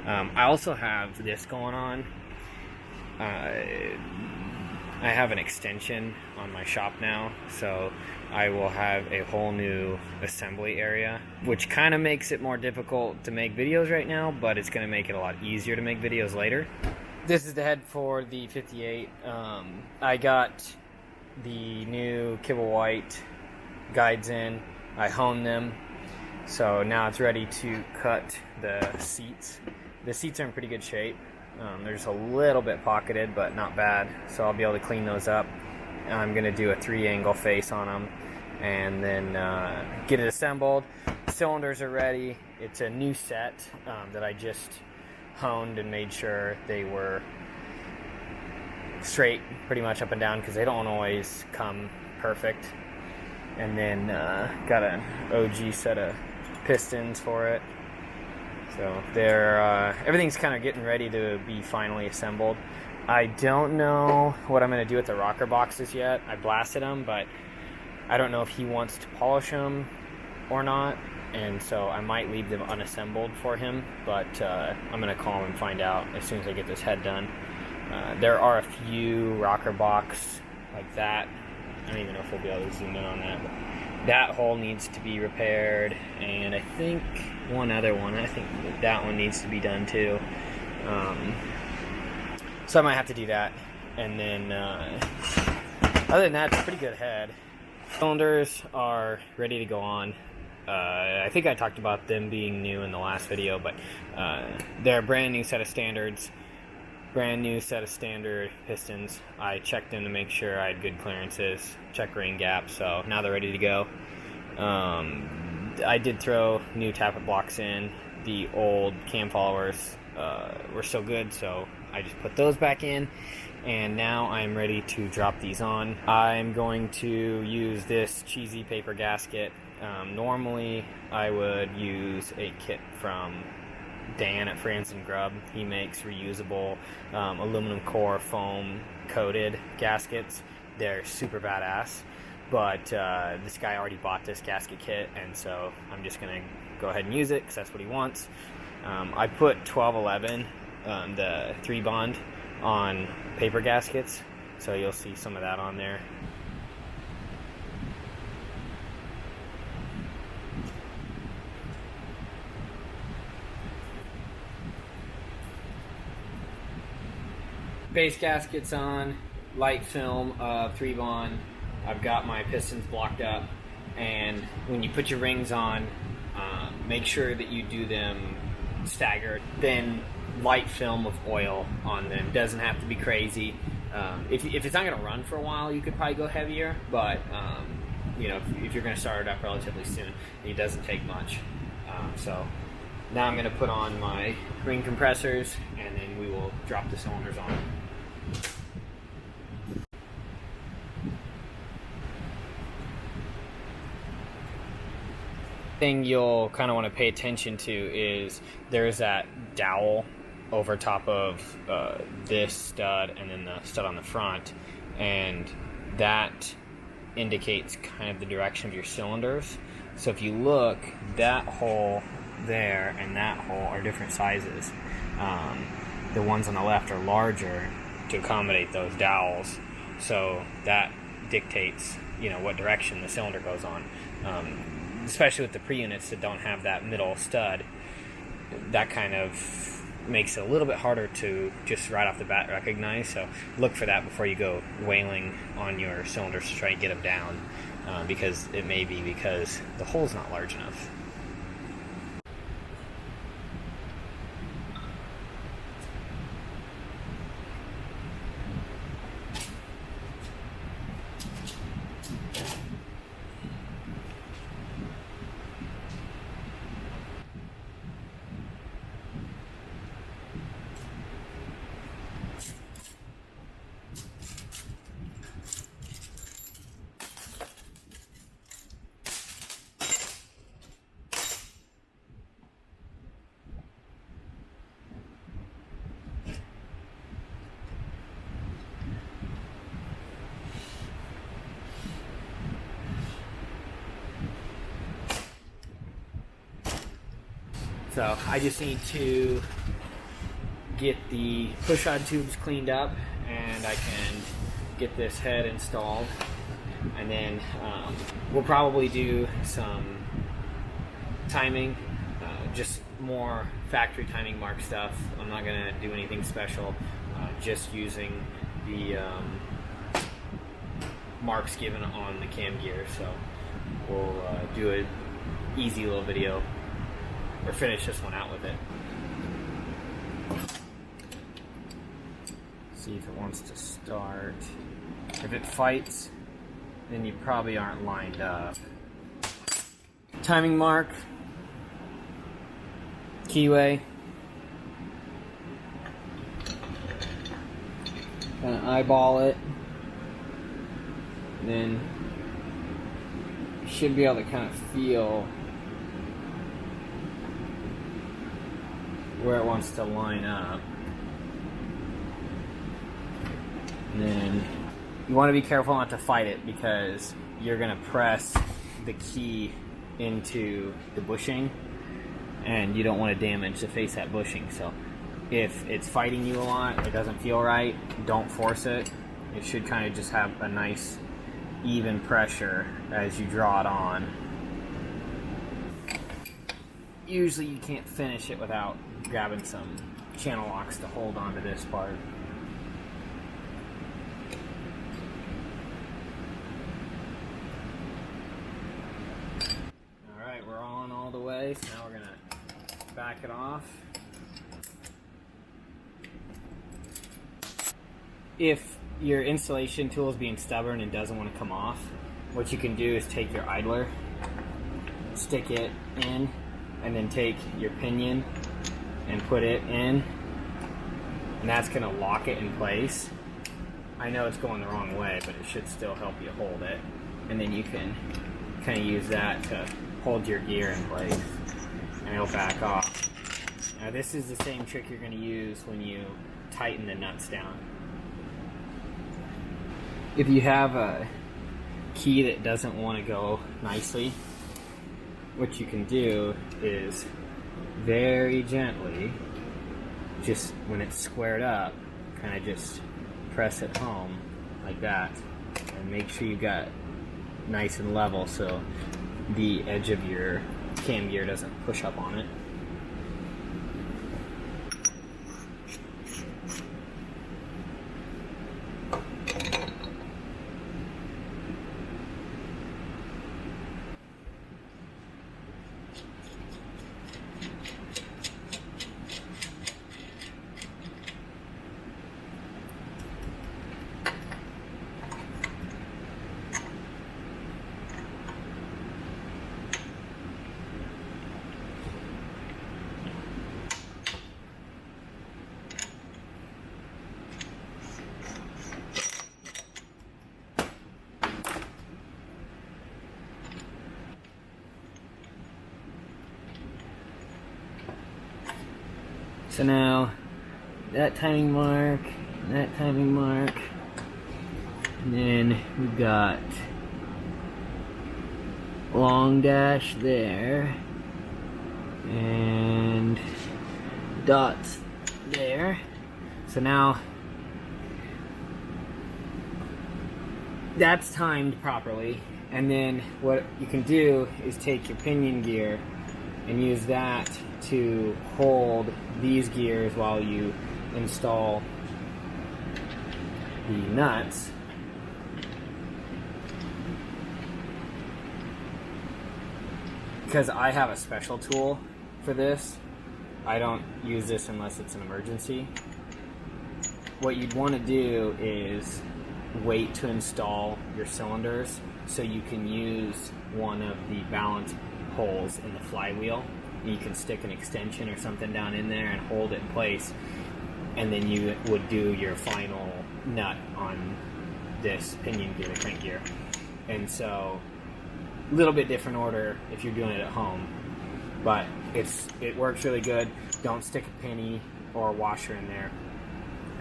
I also have this going on. I have an extension on my shop now, so I will have a whole new assembly area, which kind of makes it more difficult to make videos right now, but it's going to make it a lot easier to make videos later. This is the head for the 58. I got the new Kibble White guides in. I honed them, so now it's ready to cut the seats. The seats are in pretty good shape. They're just a little bit pocketed, but not bad, so I'll be able to clean those up. I'm going to do a 3-angle face on them and then get it assembled. Cylinders are ready. It's a new set that I just honed and made sure they were straight pretty much up and down, because they don't always come perfect. And then got an OG set of pistons for it. So they're everything's kind of getting ready to be finally assembled. I don't know what I'm going to do with the rocker boxes yet. I blasted them, but I don't know if he wants to polish them or not, and so I might leave them unassembled for him, but I'm going to call him and find out as soon as I get this head done. There are a few rocker box like that. I don't even know if we'll be able to zoom in on that, but that hole needs to be repaired, and I think one other one. I think that one needs to be done too. So I might have to do that, and then other than that, it's a pretty good head. Cylinders are ready to go on. I think I talked about them being new in the last video, but they're a brand new set of standards. Brand new set of standard pistons. I checked them to make sure I had good clearances, check ring gaps, so now they're ready to go. I did throw new tappet blocks in. The old cam followers were still good, so I just put those back in, and now I'm ready to drop these on. I'm going to use this cheesy paper gasket. Normally I would use a kit from Dan at France and Grubb. He makes reusable aluminum core foam coated gaskets. They're super badass, but this guy already bought this gasket kit, and so I'm just gonna go ahead and use it because that's what he wants. I put 1211, the 3-bond, on paper gaskets, so you'll see some of that on there. Base gaskets on, light film, 3-bond. I've got my pistons blocked up, and when you put your rings on, make sure that you do them staggered. Then light film of oil on them. Doesn't have to be crazy. If it's not going to run for a while, you could probably go heavier, but you know, if you're going to start it up relatively soon, it doesn't take much. So now I'm going to put on my ring compressors, and then we will drop the cylinders on. Thing you'll kind of want to pay attention to is there's that dowel over top of this stud and then the stud on the front, and that indicates kind of the direction of your cylinders. So if you look, that hole there and that hole are different sizes. The ones on the left are larger to accommodate those dowels, so that dictates, you know, what direction the cylinder goes on. Especially with the pre-units that don't have that middle stud, that kind of makes it a little bit harder to just right off the bat recognize. So look for that before you go wailing on your cylinders to try and get them down, because it may be because the hole's not large enough. So I just need to get the push rod tubes cleaned up, and I can get this head installed. And then we'll probably do some timing, just more factory timing mark stuff. I'm not going to do anything special, just using the marks given on the cam gear. So we'll do an easy little video, or finish this one out with it. See if it wants to start. If it fights, then you probably aren't lined up. Timing mark, keyway, kind of eyeball it, and then you should be able to kind of feel where it wants to line up. And then you want to be careful not to fight it, because you're going to press the key into the bushing, and you don't want to damage the face that bushing. So if it's fighting you a lot, it doesn't feel right, don't force it. It should kind of just have a nice even pressure as you draw it on. Usually you can't finish it without grabbing some channel locks to hold onto this part. Alright, we're on all the way, so now we're going to back it off. If your installation tool is being stubborn and doesn't want to come off, what you can do is take your idler, stick it in, and then take your pinion and put it in, and that's going to lock it in place. I know it's going the wrong way, but it should still help you hold it. And then you can kind of use that to hold your gear in place, and it'll back off. Now this is the same trick you're going to use when you tighten the nuts down. If you have a key that doesn't want to go nicely, what you can do is very gently, just when it's squared up, kind of just press it home like that, and make sure you got nice and level so the edge of your cam gear doesn't push up on it. So now, that timing mark, and then we've got long dash there, and dots there. So now, that's timed properly, and then what you can do is take your pinion gear and use that to hold these gears while you install the nuts. Because I have a special tool for this, I don't use this unless it's an emergency. What you'd want to do is wait to install your cylinders so you can use one of the balance holes in the flywheel. You can stick an extension or something down in there and hold it in place, and then you would do your final nut on this pinion gear, the crank gear. And so, a little bit different order if you're doing it at home, but it works really good. Don't stick a penny or a washer in there.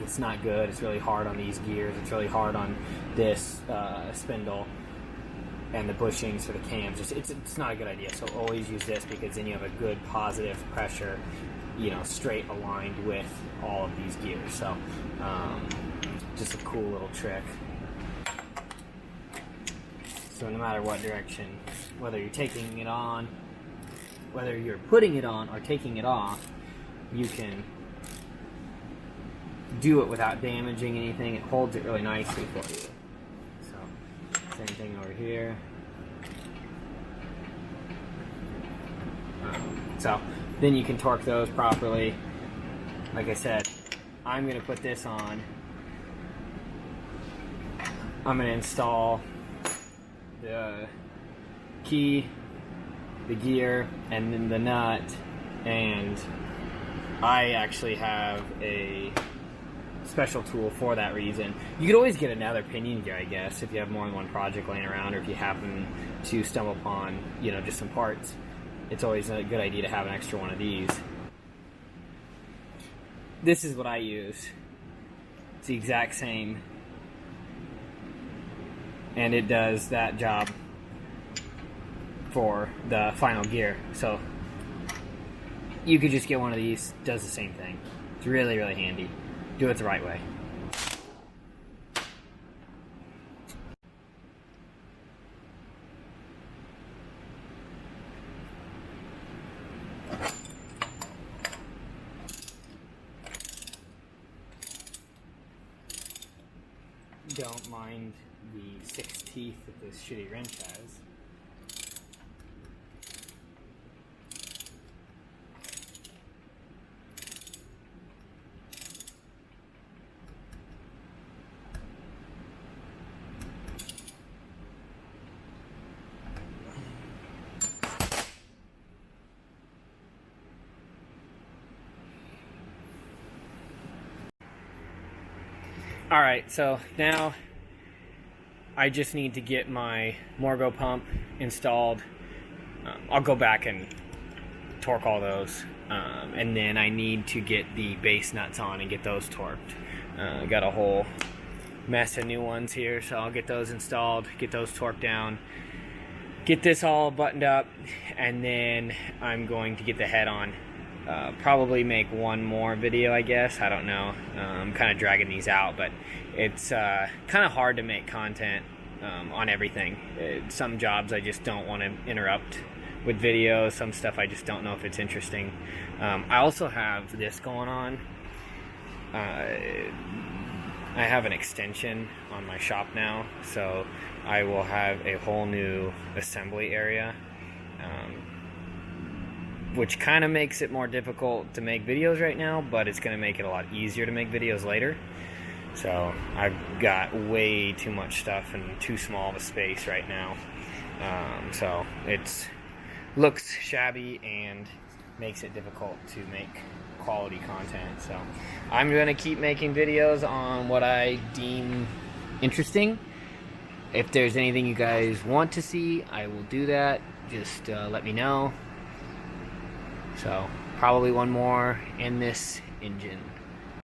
It's not good. It's really hard on these gears. It's really hard on this spindle and the bushings for the cams. It's not a good idea. So always use this, because then you have a good positive pressure straight aligned with all of these gears. So just a cool little trick. So no matter what direction, whether you're taking it on, whether you're putting it on or taking it off, you can do it without damaging anything. It holds it really nicely for you. So same thing over here. So then you can torque those properly. Like I said, I'm going to put this on. I'm going to install the key, the gear, and then the nut. And I actually have a special tool for that reason. You could always get another pinion gear, I guess, if you have more than one project laying around, or if you happen to stumble upon, just some parts. It's always a good idea to have an extra one of these. This is what I use. It's the exact same. And it does that job for the final gear. So you could just get one of these, does the same thing. It's really, really handy. Do it the right way. Don't mind the 6 teeth that this shitty wrench has. Alright, so now I just need to get my Morgo pump installed. I'll go back and torque all those. And then I need to get the base nuts on and get those torqued. Got a whole mess of new ones here, so I'll get those installed, get those torqued down, get this all buttoned up, and then I'm going to get the head on. Probably make one more video, I guess. I don't know. I'm kind of dragging these out, but it's kind of hard to make content on everything. Some jobs I just don't want to interrupt with videos. Some stuff I just don't know if it's interesting. I also have this going on. I have an extension on my shop now, so I will have a whole new assembly area. Which kind of makes it more difficult to make videos right now, but it's going to make it a lot easier to make videos later. So I've got way too much stuff in too small of a space right now. So it looks shabby and makes it difficult to make quality content. So I'm going to keep making videos on what I deem interesting. If there's anything you guys want to see, I will do that. Just let me know. So, probably one more in this engine.